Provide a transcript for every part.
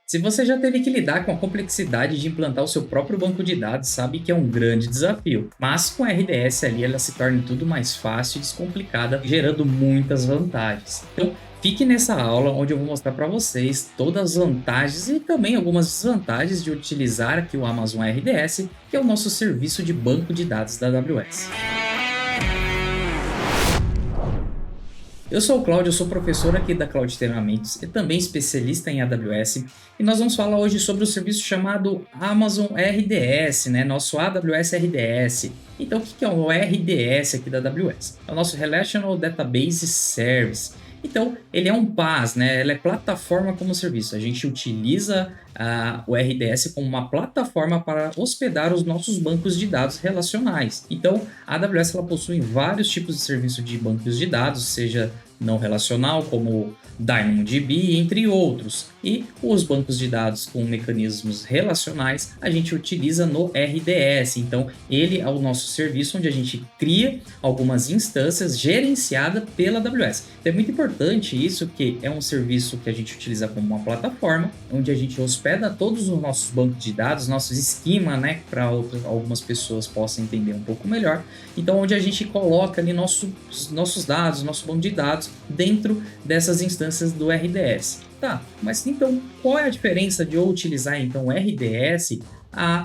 Se você já teve que lidar com a complexidade de implantar o seu próprio banco de dados, sabe que é um grande desafio. Mas com a RDS ali, ela se torna tudo mais fácil e descomplicada, gerando muitas vantagens. Então, fique nessa aula onde eu vou mostrar para vocês todas as vantagens e também algumas desvantagens de utilizar aqui o Amazon RDS, que é o nosso serviço de banco de dados da AWS. Eu sou o Cláudio, eu sou professor aqui da Cloud Treinamentos e também especialista em AWS, e nós vamos falar hoje sobre o serviço chamado Amazon RDS, nosso AWS RDS. Então, o que é o RDS aqui da AWS? É o nosso Relational Database Service. Então, ele é um PaaS, ele é plataforma como serviço. A gente utiliza o RDS como uma plataforma para hospedar os nossos bancos de dados relacionais. Então, a AWS ela possui vários tipos de serviço de bancos de dados, seja não relacional, como DynamoDB, entre outros. E os bancos de dados com mecanismos relacionais a gente utiliza no RDS. Então, ele é o nosso serviço onde a gente cria algumas instâncias gerenciadas pela AWS. Então, é muito importante isso, que é um serviço que a gente utiliza como uma plataforma, onde a gente hospeda todos os nossos bancos de dados, nossos esquema, para algumas pessoas possam entender um pouco melhor. Então, onde a gente coloca ali nossos dados, nosso banco de dados dentro dessas instâncias do RDS. Tá, mas então qual é a diferença de eu utilizar então o RDS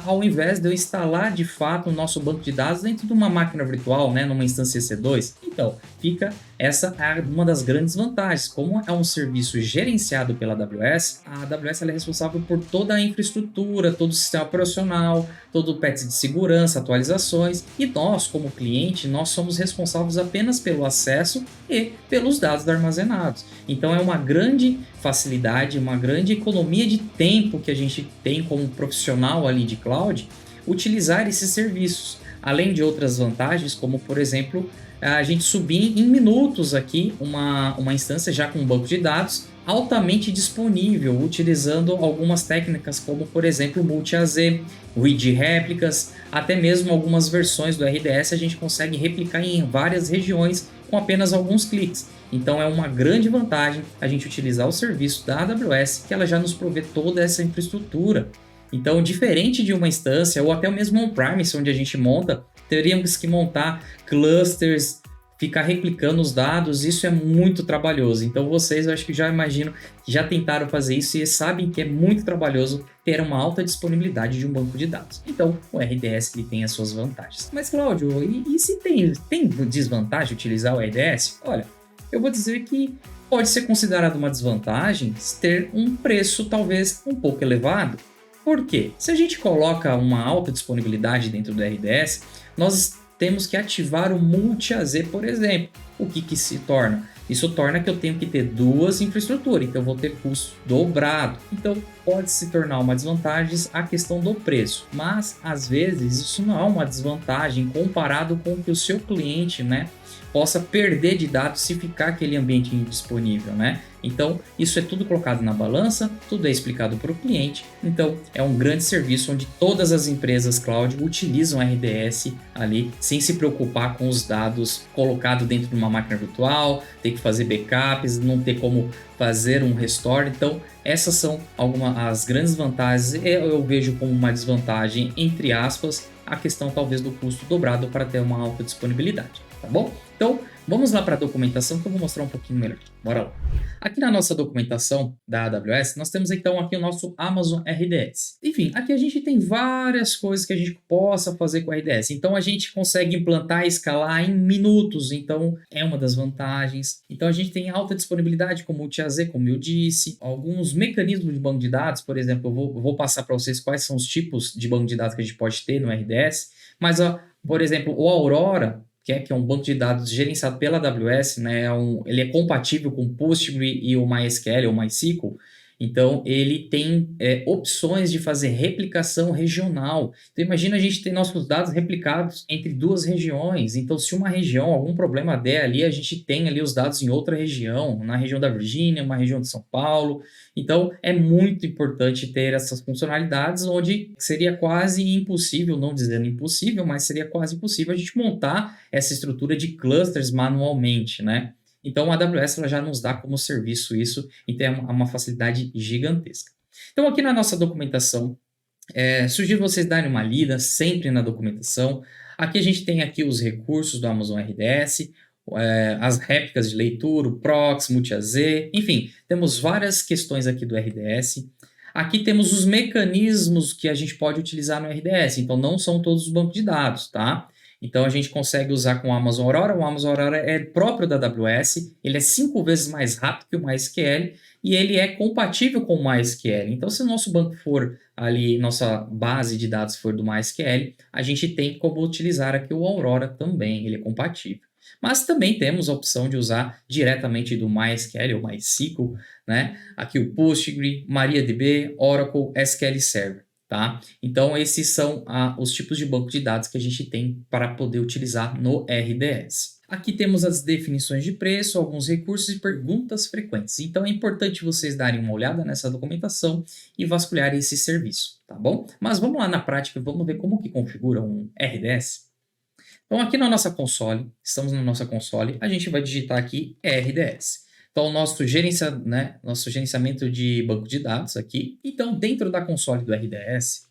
ao invés de eu instalar de fato o nosso banco de dados dentro de uma máquina virtual, numa instância EC2? Então, fica essa uma das grandes vantagens. Como é um serviço gerenciado pela AWS, a AWS ela é responsável por toda a infraestrutura, todo o sistema operacional, todo o patch de segurança, atualizações, e nós, como cliente, nós somos responsáveis apenas pelo acesso e pelos dados armazenados. Então, é uma grande facilidade, uma grande economia de tempo que a gente tem como profissional ali de cloud, utilizar esses serviços, além de outras vantagens, como por exemplo, a gente subir em minutos aqui uma instância já com um banco de dados altamente disponível, utilizando algumas técnicas como por exemplo multi-AZ, RID réplicas, até mesmo algumas versões do RDS a gente consegue replicar em várias regiões com apenas alguns cliques. Então é uma grande vantagem a gente utilizar o serviço da AWS, que ela já nos provê toda essa infraestrutura. Então, diferente de uma instância ou até mesmo on-premise, onde a gente monta, teríamos que montar clusters, ficar replicando os dados, isso é muito trabalhoso. Então vocês, eu acho que já imagino, que já tentaram fazer isso e sabem que é muito trabalhoso ter uma alta disponibilidade de um banco de dados. Então o RDS ele tem as suas vantagens. Mas Cláudio, e se tem desvantagem utilizar o RDS? Olha, eu vou dizer que pode ser considerado uma desvantagem ter um preço talvez um pouco elevado. Por quê? Se a gente coloca uma alta disponibilidade dentro do RDS, nós temos que ativar o multi-AZ, por exemplo. O que se torna? Isso torna que eu tenho que ter duas infraestruturas, então eu vou ter custo dobrado. Então pode se tornar uma desvantagem a questão do preço, mas às vezes isso não é uma desvantagem comparado com o que o seu cliente, possa perder de dados se ficar aquele ambiente indisponível, Então, isso é tudo colocado na balança, tudo é explicado para o cliente. Então, é um grande serviço onde todas as empresas cloud utilizam RDS ali, sem se preocupar com os dados colocados dentro de uma máquina virtual, ter que fazer backups, não ter como fazer um restore. Então, essas são algumas as grandes vantagens. Eu vejo como uma desvantagem, entre aspas, a questão talvez do custo dobrado para ter uma alta disponibilidade, tá bom? Então, vamos lá para a documentação que eu vou mostrar um pouquinho melhor. Bora lá. Aqui na nossa documentação da AWS, nós temos então aqui o nosso Amazon RDS. Enfim, aqui a gente tem várias coisas que a gente possa fazer com o RDS. Então, a gente consegue implantar e escalar em minutos. Então, é uma das vantagens. Então, a gente tem alta disponibilidade com multi-AZ, como eu disse. Alguns mecanismos de banco de dados, por exemplo, eu vou passar para vocês quais são os tipos de banco de dados que a gente pode ter no RDS. Mas, por exemplo, o Aurora, que é um banco de dados gerenciado pela AWS, ele é compatível com o Postgre e o MySQL ou MySQL. Então, ele tem opções de fazer replicação regional. Então, imagina a gente ter nossos dados replicados entre duas regiões. Então, se uma região, algum problema der ali, a gente tem ali os dados em outra região, na região da Virgínia, uma região de São Paulo. Então, é muito importante ter essas funcionalidades, onde seria quase impossível, não dizendo impossível, mas seria quase impossível a gente montar essa estrutura de clusters manualmente, Então, a AWS ela já nos dá como serviço isso, então é uma facilidade gigantesca. Então aqui na nossa documentação, sugiro vocês darem uma lida sempre na documentação. Aqui a gente tem aqui os recursos do Amazon RDS, as réplicas de leitura, o proxy, multi-AZ, enfim, temos várias questões aqui do RDS. Aqui temos os mecanismos que a gente pode utilizar no RDS, então não são todos os bancos de dados, tá? Então a gente consegue usar com o Amazon Aurora. O Amazon Aurora é próprio da AWS, ele é 5 vezes mais rápido que o MySQL e ele é compatível com o MySQL. Então, se o nosso banco for ali, nossa base de dados for do MySQL, a gente tem como utilizar aqui o Aurora também, ele é compatível. Mas também temos a opção de usar diretamente do MySQL ou MySQL, né? Aqui o Postgre, MariaDB, Oracle, SQL Server. Tá? Então, esses são os tipos de banco de dados que a gente tem para poder utilizar no RDS. Aqui temos as definições de preço, alguns recursos e perguntas frequentes. Então, é importante vocês darem uma olhada nessa documentação e vasculharem esse serviço, tá bom? Mas vamos lá na prática, vamos ver como que configura um RDS. Então, aqui na nossa console, estamos na nossa console, a gente vai digitar aqui RDS. Então, nosso gerenciamento de banco de dados aqui. Então, dentro da console do RDS,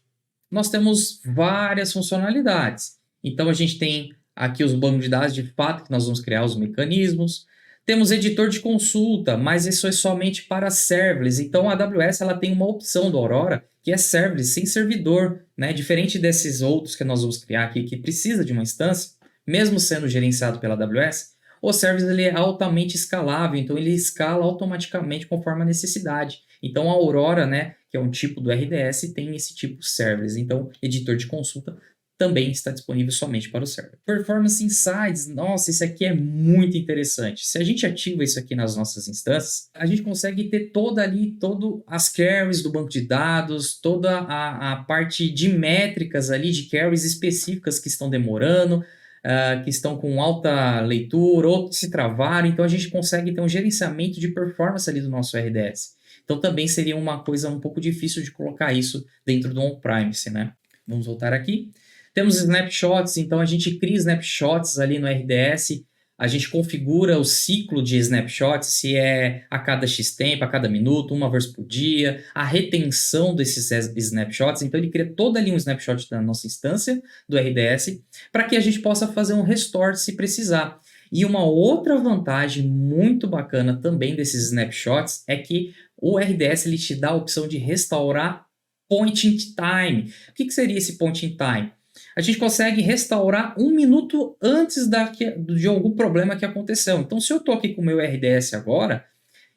nós temos várias funcionalidades. Então, a gente tem aqui os bancos de dados de fato, que nós vamos criar os mecanismos. Temos editor de consulta, mas isso é somente para serverless. Então, a AWS ela tem uma opção do Aurora, que é serverless, sem servidor, né? Diferente desses outros que nós vamos criar aqui, que precisa de uma instância, mesmo sendo gerenciado pela AWS, o service ele é altamente escalável, então ele escala automaticamente conforme a necessidade. Então a Aurora, né, que é um tipo do RDS, tem esse tipo serverless. Então, editor de consulta também está disponível somente para o server. Performance Insights, nossa, isso aqui é muito interessante. Se a gente ativa isso aqui nas nossas instâncias, a gente consegue ter todas as queries do banco de dados, toda a parte de métricas ali, de queries específicas que estão demorando, que estão com alta leitura ou que se travaram, então a gente consegue ter um gerenciamento de performance ali do nosso RDS. Então também seria uma coisa um pouco difícil de colocar isso dentro do on-premise, né? Vamos voltar aqui. Temos snapshots, então a gente cria snapshots ali no RDS, a gente configura o ciclo de snapshots, se é a cada X tempo, a cada minuto, uma vez por dia, a retenção desses snapshots. Então ele cria todo ali um snapshot da nossa instância do RDS para que a gente possa fazer um restore se precisar. E uma outra vantagem muito bacana também desses snapshots é que o RDS ele te dá a opção de restaurar point in time. O que seria esse point in time? A gente consegue restaurar 1 minuto antes de algum problema que aconteceu. Então, se eu estou aqui com o meu RDS agora,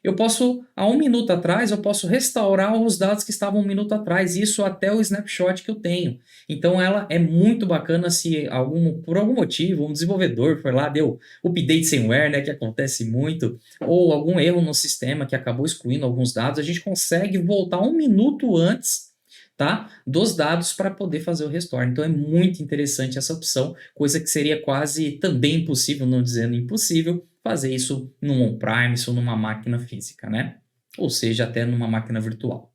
eu posso, há 1 minuto atrás, eu posso restaurar os dados que estavam 1 minuto atrás, isso até o snapshot que eu tenho. Então, ela é muito bacana se por algum motivo um desenvolvedor foi lá, deu update semware, né, que acontece muito, ou algum erro no sistema que acabou excluindo alguns dados, a gente consegue voltar 1 minuto antes, tá, dos dados para poder fazer o restore. Então é muito interessante essa opção, coisa que seria quase também impossível, não dizendo impossível, fazer isso num on-premise ou numa máquina física, né? Ou seja, até numa máquina virtual.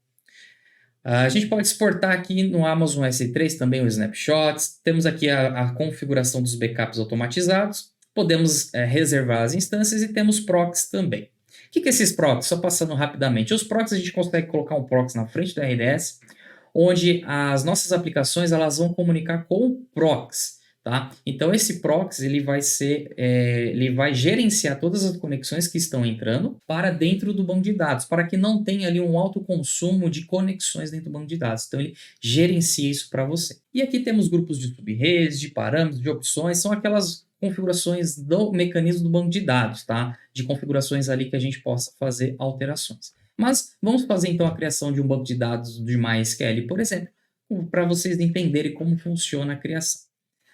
A gente pode exportar aqui no Amazon S3 também os snapshots, temos aqui a configuração dos backups automatizados, podemos reservar as instâncias e temos proxies também. O que é esses proxies? Só passando rapidamente. Os proxies a gente consegue colocar um proxy na frente do RDS, onde as nossas aplicações elas vão comunicar com o proxy, tá? Então esse proxy ele vai gerenciar todas as conexões que estão entrando para dentro do banco de dados, para que não tenha ali um alto consumo de conexões dentro do banco de dados. Então ele gerencia isso para você. E aqui temos grupos de subredes, de parâmetros, de opções, são aquelas configurações do mecanismo do banco de dados, tá? De configurações ali que a gente possa fazer alterações. Mas vamos fazer então a criação de um banco de dados de MySQL, por exemplo, para vocês entenderem como funciona a criação.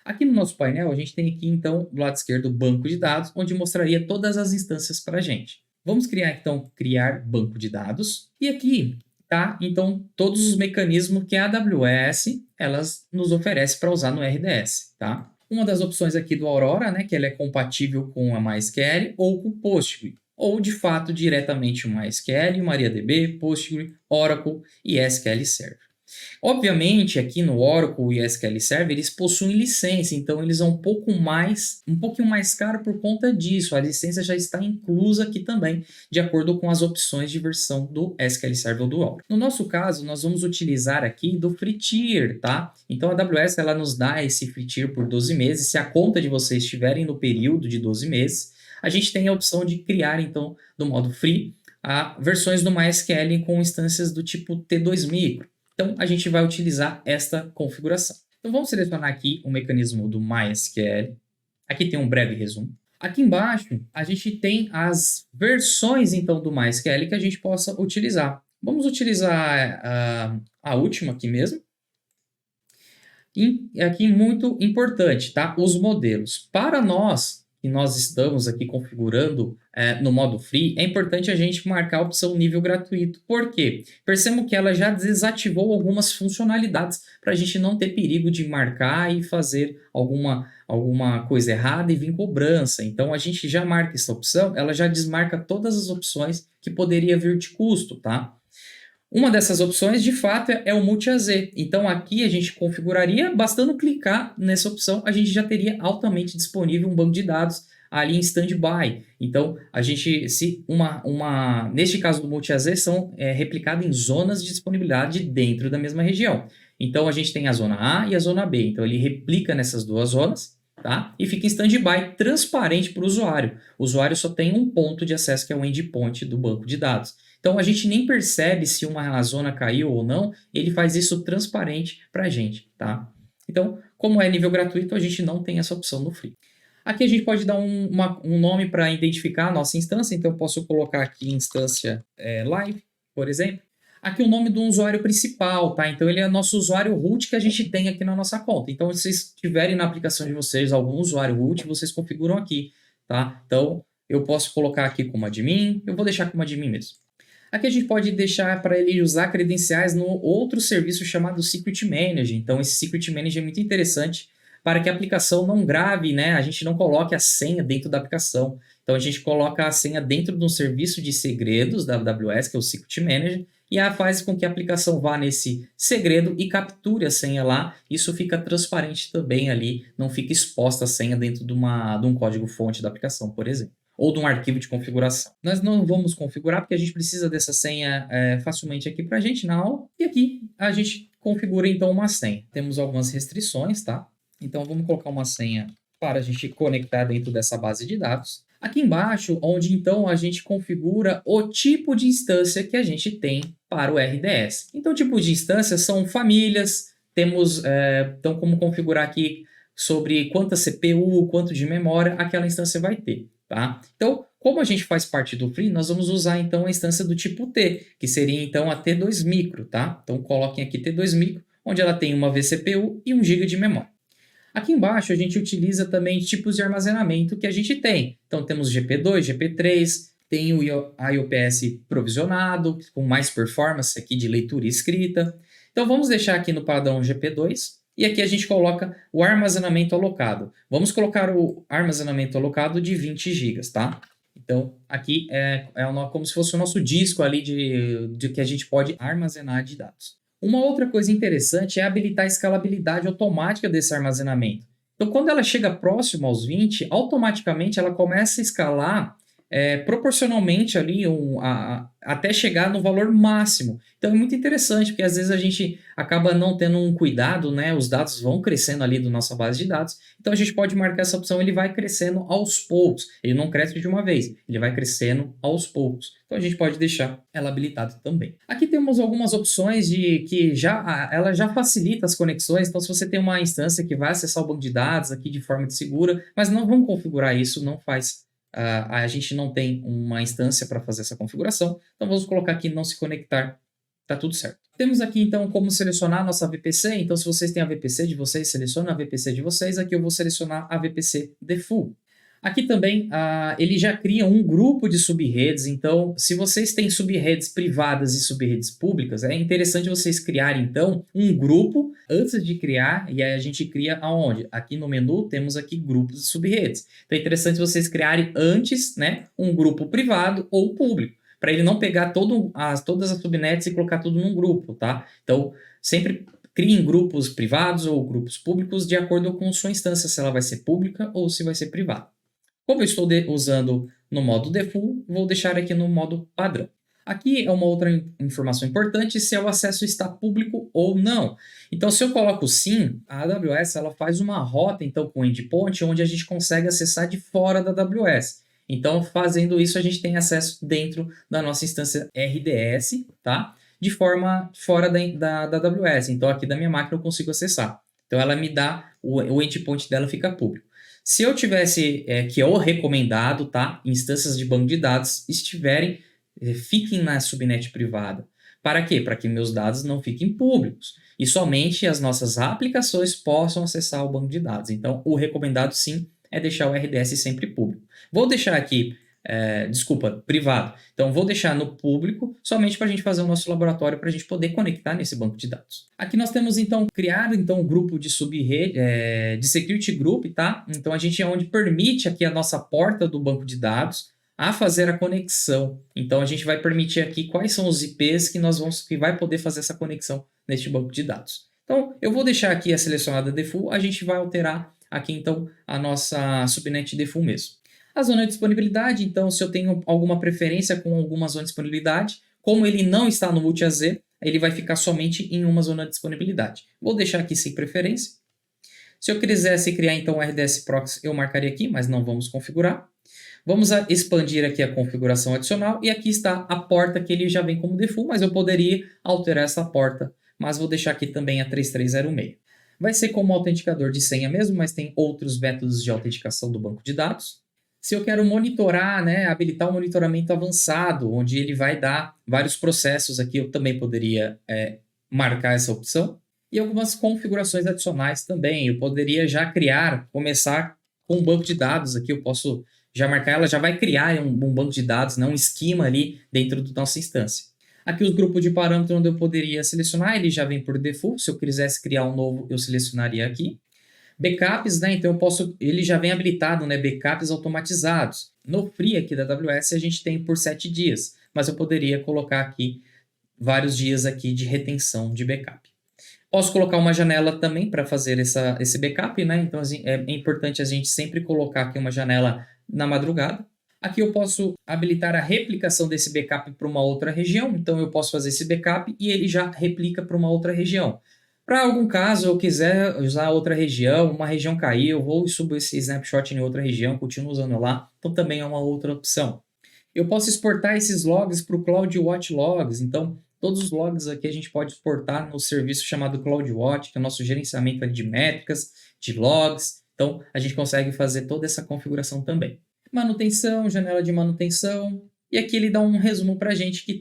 Aqui no nosso painel, a gente tem aqui então do lado esquerdo o banco de dados, onde mostraria todas as instâncias para a gente. Vamos criar banco de dados. E aqui tá então todos os mecanismos que a AWS elas nos oferece para usar no RDS, tá? Uma das opções aqui do Aurora, né, que ela é compatível com a MySQL ou com o Postgre, ou de fato diretamente o MySQL, MariaDB, Postgre, Oracle e SQL Server. Obviamente, aqui no Oracle e SQL Server, eles possuem licença, então eles são um pouquinho mais caro por conta disso. A licença já está inclusa aqui também, de acordo com as opções de versão do SQL Server ou do Oracle. No nosso caso, nós vamos utilizar aqui do Free Tier, tá? Então a AWS ela nos dá esse Free Tier por 12 meses. Se a conta de vocês estiverem no período de 12 meses, a gente tem a opção de criar, então, do modo Free, versões do MySQL com instâncias do tipo T2 Micro. Então, a gente vai utilizar esta configuração. Então, vamos selecionar aqui o mecanismo do MySQL. Aqui tem um breve resumo. Aqui embaixo, a gente tem as versões, então, do MySQL que a gente possa utilizar. Vamos utilizar a última aqui mesmo. E aqui, muito importante, tá? Os modelos. Para nós estamos aqui configurando no modo free, é importante a gente marcar a opção nível gratuito. Por quê? Percebam que ela já desativou algumas funcionalidades para a gente não ter perigo de marcar e fazer alguma coisa errada e vir cobrança. Então, a gente já marca essa opção, ela já desmarca todas as opções que poderia vir de custo, tá? Uma dessas opções, de fato, é o Multi-AZ. Então, aqui a gente configuraria, bastando clicar nessa opção, a gente já teria altamente disponível um banco de dados ali em standby. Então, a gente, neste caso do Multi-AZ, são replicadas em zonas de disponibilidade dentro da mesma região. Então, a gente tem a zona A e a zona B. Então, ele replica nessas duas zonas, tá? E fica em standby transparente para o usuário. O usuário só tem um ponto de acesso, que é o endpoint do banco de dados. Então, a gente nem percebe se uma zona caiu ou não, ele faz isso transparente para a gente, tá? Então, como é nível gratuito, a gente não tem essa opção no Free. Aqui a gente pode dar um nome para identificar a nossa instância, então eu posso colocar aqui instância live, por exemplo. Aqui o nome do usuário principal, tá? Então, ele é nosso usuário root que a gente tem aqui na nossa conta. Então, se vocês tiverem na aplicação de vocês algum usuário root, vocês configuram aqui, tá? Então, eu posso colocar aqui como admin, eu vou deixar como admin mesmo. Aqui a gente pode deixar para ele usar credenciais no outro serviço chamado Secret Manager. Então, esse Secret Manager é muito interessante para que a aplicação não grave, né? A gente não coloque a senha dentro da aplicação. Então, a gente coloca a senha dentro de um serviço de segredos da AWS, que é o Secret Manager, e faz com que a aplicação vá nesse segredo e capture a senha lá. Isso fica transparente também ali, não fica exposta a senha dentro de um código-fonte da aplicação, por exemplo, ou de um arquivo de configuração. Nós não vamos configurar porque a gente precisa dessa senha facilmente aqui para a gente na aula. E aqui a gente configura então uma senha. Temos algumas restrições, tá? Então vamos colocar uma senha para a gente conectar dentro dessa base de dados. Aqui embaixo, onde então a gente configura o tipo de instância que a gente tem para o RDS. Então, o tipo de instância são famílias, temos então como configurar aqui sobre quanta CPU, quanto de memória aquela instância vai ter. Tá? Então, como a gente faz parte do Free, nós vamos usar então a instância do tipo T, que seria então a T2 Micro, tá? Então, coloquem aqui T2 Micro, onde ela tem uma vCPU e 1 GB de memória. Aqui embaixo a gente utiliza também tipos de armazenamento que a gente tem. Então, temos GP2, GP3, tem o IOPS provisionado, com mais performance aqui de leitura e escrita. Então, vamos deixar aqui no padrão GP2. E aqui a gente coloca o armazenamento alocado. Vamos colocar o armazenamento alocado de 20 GB, tá? Então, aqui é como se fosse o nosso disco ali de que a gente pode armazenar de dados. Uma outra coisa interessante é habilitar a escalabilidade automática desse armazenamento. Então, quando ela chega próximo aos 20, automaticamente ela começa a escalar proporcionalmente ali até chegar no valor máximo. Então é muito interessante, porque às vezes a gente acaba não tendo um cuidado, né? Os dados vão crescendo ali da nossa base de dados, então a gente pode marcar essa opção, ele vai crescendo aos poucos, ele não cresce de uma vez, ele vai crescendo aos poucos. Então a gente pode deixar ela habilitada também. Aqui temos algumas opções que ela já facilita as conexões, então se você tem uma instância que vai acessar o banco de dados aqui de forma segura, mas não vamos configurar isso, não faz. A gente não tem uma instância para fazer essa configuração, então vamos colocar aqui não se conectar, tá tudo certo. Temos aqui então como selecionar a nossa VPC, então se vocês têm a VPC de vocês, seleciona a VPC de vocês, aqui eu vou selecionar a VPC Default. Aqui também ele já cria um grupo de subredes, então se vocês têm subredes privadas e subredes públicas, é interessante vocês criarem então um grupo antes de criar, e aí a gente cria aonde? Aqui no menu temos aqui grupos de subredes. Então é interessante vocês criarem antes, né, um grupo privado ou público, para ele não pegar todas as subnets e colocar tudo num grupo, tá? Então, sempre criem grupos privados ou grupos públicos de acordo com sua instância, se ela vai ser pública ou se vai ser privada. Como eu estou usando no modo default, vou deixar aqui no modo padrão. Aqui é uma outra informação importante, se o acesso está público ou não. Então, se eu coloco sim, a AWS ela faz uma rota então, com o endpoint, onde a gente consegue acessar de fora da AWS. Então, fazendo isso, a gente tem acesso dentro da nossa instância RDS, tá? De forma fora da AWS. Então, aqui da minha máquina eu consigo acessar. Então, ela me dá, o endpoint dela fica público. Se eu tivesse, que é o recomendado, tá? Instâncias de banco de dados fiquem na subnet privada. Para quê? Para que meus dados não fiquem públicos e somente as nossas aplicações possam acessar o banco de dados. Então, o recomendado sim é deixar o RDS sempre público. Vou deixar aqui, privado. Então, vou deixar no público somente para a gente fazer o nosso laboratório para a gente poder conectar nesse banco de dados. Aqui nós temos, então, criar um grupo de subrede, de security group, tá? Então, a gente é onde permite aqui a nossa porta do banco de dados a fazer a conexão. Então, a gente vai permitir aqui quais são os IPs que vai poder fazer essa conexão neste banco de dados. Então, eu vou deixar aqui a selecionada default, a gente vai alterar aqui, então, a nossa subnet default mesmo. A zona de disponibilidade, então, se eu tenho alguma preferência com alguma zona de disponibilidade, como ele não está no multi-AZ, ele vai ficar somente em uma zona de disponibilidade. Vou deixar aqui sem preferência. Se eu quisesse criar, então, o RDS Proxy, eu marcaria aqui, mas não vamos configurar. Vamos expandir aqui a configuração adicional e aqui está a porta que ele já vem como default, mas eu poderia alterar essa porta, mas vou deixar aqui também a 3306. Vai ser como autenticador de senha mesmo, mas tem outros métodos de autenticação do banco de dados. Se eu quero monitorar, né, habilitar um monitoramento avançado, onde ele vai dar vários processos aqui, eu também poderia marcar essa opção. E algumas configurações adicionais também. Eu poderia já começar com um banco de dados aqui, eu posso já marcar, ela já vai criar um banco de dados, né, um esquema ali dentro da nossa instância. Aqui os grupos de parâmetros onde eu poderia selecionar, ele já vem por default, se eu quisesse criar um novo, eu selecionaria aqui. Backups, né, então ele já vem habilitado, né, backups automatizados. No Free aqui da AWS a gente tem por 7 dias, mas eu poderia colocar aqui vários dias aqui de retenção de backup. Posso colocar uma janela também para fazer esse backup, né? Então é importante a gente sempre colocar aqui uma janela na madrugada. Aqui eu posso habilitar a replicação desse backup para uma outra região. Então eu posso fazer esse backup e ele já replica para uma outra região. Para algum caso eu quiser usar outra região, uma região caiu, eu vou e subo esse snapshot em outra região, continuo usando lá. Então também é uma outra opção. Eu posso exportar esses logs para o CloudWatch Logs. Então todos os logs aqui a gente pode exportar no serviço chamado CloudWatch, que é o nosso gerenciamento de métricas, de logs. Então, a gente consegue fazer toda essa configuração também. Manutenção, janela de manutenção. E aqui ele dá um resumo para a gente que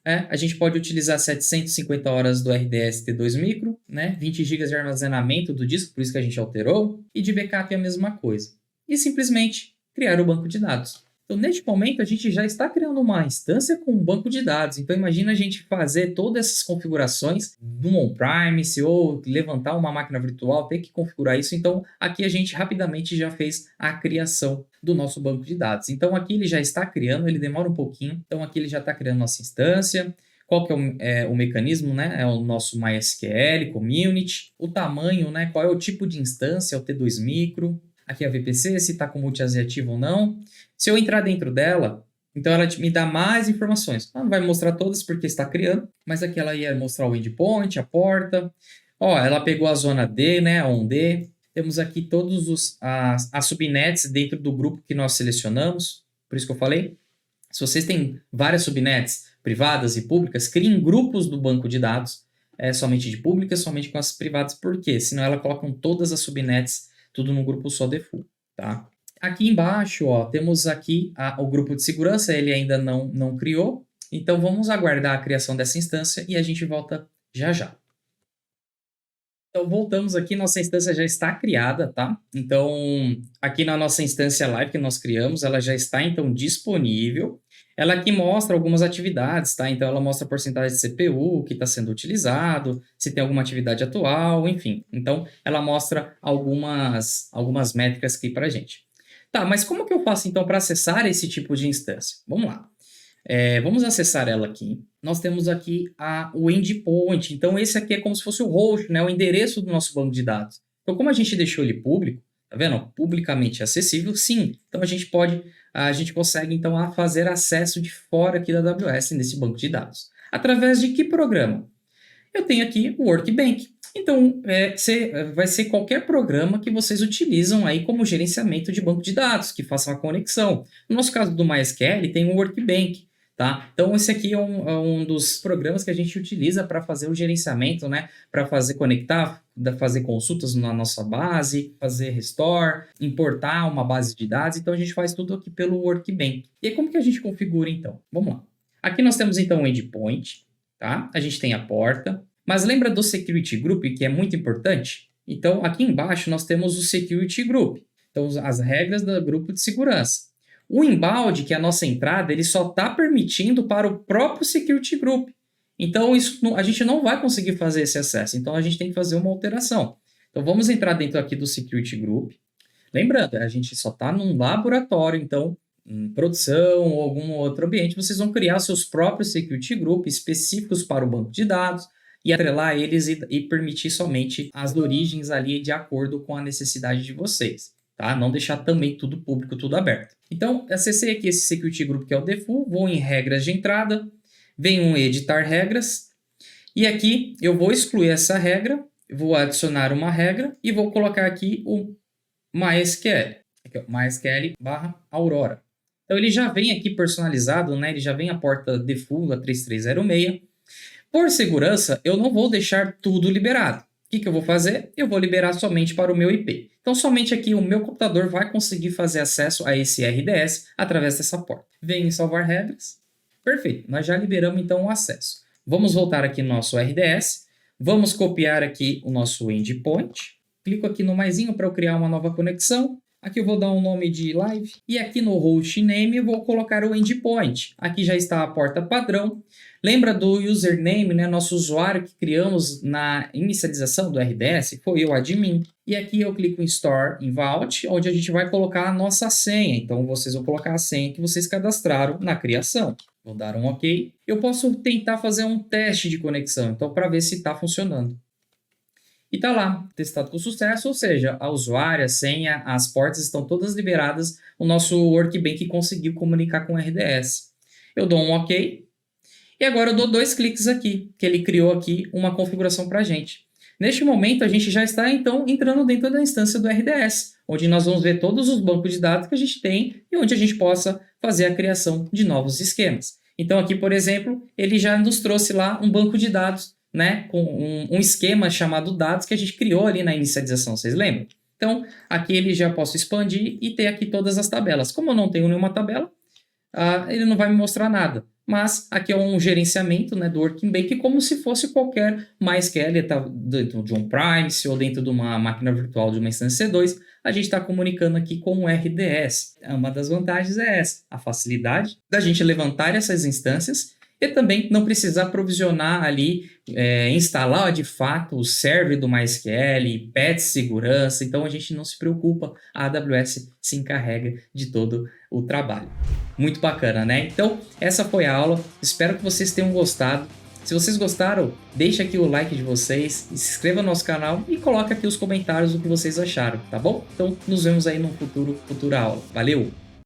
a gente pode utilizar 750 horas do RDS T2 Micro, né? 20 GB de armazenamento do disco, por isso que a gente alterou. E de backup é a mesma coisa. E simplesmente criar o banco de dados. Então, neste momento, a gente já está criando uma instância com um banco de dados. Então, imagina a gente fazer todas essas configurações no on-premise ou levantar uma máquina virtual, ter que configurar isso. Então, aqui a gente rapidamente já fez a criação do nosso banco de dados. Então, aqui ele já está criando, ele demora um pouquinho. Então, aqui ele já está criando nossa instância. Qual que é o mecanismo, né? É o nosso MySQL, Community. O tamanho, né? Qual é o tipo de instância, é o T2 Micro. Aqui é a VPC, se está com multi-AZ ativo ou não. Se eu entrar dentro dela, então ela me dá mais informações. Ela não vai mostrar todas porque está criando, mas aqui ela ia mostrar o endpoint, a porta. Ó, ela pegou a zona D, né, a ON-D. Temos aqui todas as subnets dentro do grupo que nós selecionamos. Por isso que eu falei. Se vocês têm várias subnets privadas e públicas, criem grupos do banco de dados, somente de públicas, somente com as privadas. Por quê? Senão ela colocam todas as subnets tudo num grupo só default, tá? Aqui embaixo, ó, temos aqui o grupo de segurança, ele ainda não criou, então vamos aguardar a criação dessa instância e a gente volta já já. Então voltamos aqui, nossa instância já está criada, tá? Então aqui na nossa instância live que nós criamos, ela já está então disponível. Ela aqui mostra algumas atividades, tá? Então, ela mostra a porcentagem de CPU que está sendo utilizado, se tem alguma atividade atual, enfim. Então, ela mostra algumas métricas aqui para a gente. Tá, mas como que eu faço, então, para acessar esse tipo de instância? Vamos lá. Vamos acessar ela aqui. Nós temos aqui o endpoint. Então, esse aqui é como se fosse o host, né? O endereço do nosso banco de dados. Então, como a gente deixou ele público, tá vendo? Publicamente acessível, sim. Então, a gente consegue então fazer acesso de fora aqui da AWS nesse banco de dados. Através de que programa? Eu tenho aqui o Workbench. Então, vai ser qualquer programa que vocês utilizam aí como gerenciamento de banco de dados, que façam a conexão. No nosso caso do MySQL, tem o Workbench. Tá? Então, esse aqui é um dos programas que a gente utiliza para fazer o gerenciamento, né? Para fazer conectar, fazer consultas na nossa base, fazer restore, importar uma base de dados. Então, a gente faz tudo aqui pelo Workbench. E aí, como que a gente configura, então? Vamos lá. Aqui nós temos, então, o endpoint, tá? A gente tem a porta. Mas lembra do Security Group, que é muito importante? Então, aqui embaixo nós temos o Security Group. Então, as regras do grupo de segurança. O inbound, que é a nossa entrada, ele só está permitindo para o próprio Security Group. Então, a gente não vai conseguir fazer esse acesso. Então, a gente tem que fazer uma alteração. Então, vamos entrar dentro aqui do Security Group. Lembrando, a gente só está num laboratório, então, em produção ou algum outro ambiente, vocês vão criar seus próprios Security Group específicos para o banco de dados e atrelar eles e permitir somente as origens ali de acordo com a necessidade de vocês. Tá? Não deixar também tudo público, tudo aberto. Então, acessei aqui esse Security Group que é o default, vou em regras de entrada, venho em editar regras, e aqui eu vou excluir essa regra, vou adicionar uma regra e vou colocar aqui o MySQL, aqui, ó, MySQL/Aurora. Então, ele já vem aqui personalizado, né? Ele já vem a porta default, a 3306. Por segurança, eu não vou deixar tudo liberado. O que eu vou fazer? Eu vou liberar somente para o meu IP. Então, somente aqui o meu computador vai conseguir fazer acesso a esse RDS através dessa porta. Venho em salvar regras. Perfeito, nós já liberamos então o acesso. Vamos voltar aqui no nosso RDS. Vamos copiar aqui o nosso endpoint. Clico aqui no maisinho para eu criar uma nova conexão. Aqui eu vou dar um nome de live. E aqui no hostname eu vou colocar o endpoint. Aqui já está a porta padrão. Lembra do username, né? Nosso usuário que criamos na inicialização do RDS? Foi o admin. E aqui eu clico em Store in Vault, onde a gente vai colocar a nossa senha. Então, vocês vão colocar a senha que vocês cadastraram na criação. Vou dar um OK. Eu posso tentar fazer um teste de conexão, então, para ver se está funcionando. E está lá, testado com sucesso, ou seja, a usuária, a senha, as portas estão todas liberadas. O nosso Workbench conseguiu comunicar com o RDS. Eu dou um OK. E agora eu dou 2 cliques aqui, que ele criou aqui uma configuração para a gente. Neste momento, a gente já está, então, entrando dentro da instância do RDS, onde nós vamos ver todos os bancos de dados que a gente tem e onde a gente possa fazer a criação de novos esquemas. Então, aqui, por exemplo, ele já nos trouxe lá um banco de dados, né, com um esquema chamado dados que a gente criou ali na inicialização, vocês lembram? Então, aqui ele já posso expandir e ter aqui todas as tabelas. Como eu não tenho nenhuma tabela, ele não vai me mostrar nada. Mas aqui é um gerenciamento, né, do Workbench como se fosse qualquer MySQL, tá dentro de um Privacy ou dentro de uma máquina virtual de uma instância C2, a gente está comunicando aqui com o RDS. Uma das vantagens é essa, a facilidade da gente levantar essas instâncias e também não precisar provisionar ali, instalar de fato o server do MySQL, patch segurança, então a gente não se preocupa, a AWS se encarrega de todo o trabalho. Muito bacana, né? Então, essa foi a aula, espero que vocês tenham gostado. Se vocês gostaram, deixa aqui o like de vocês, se inscreva no nosso canal e coloca aqui os comentários do que vocês acharam, tá bom? Então, nos vemos aí numa futura aula. Valeu!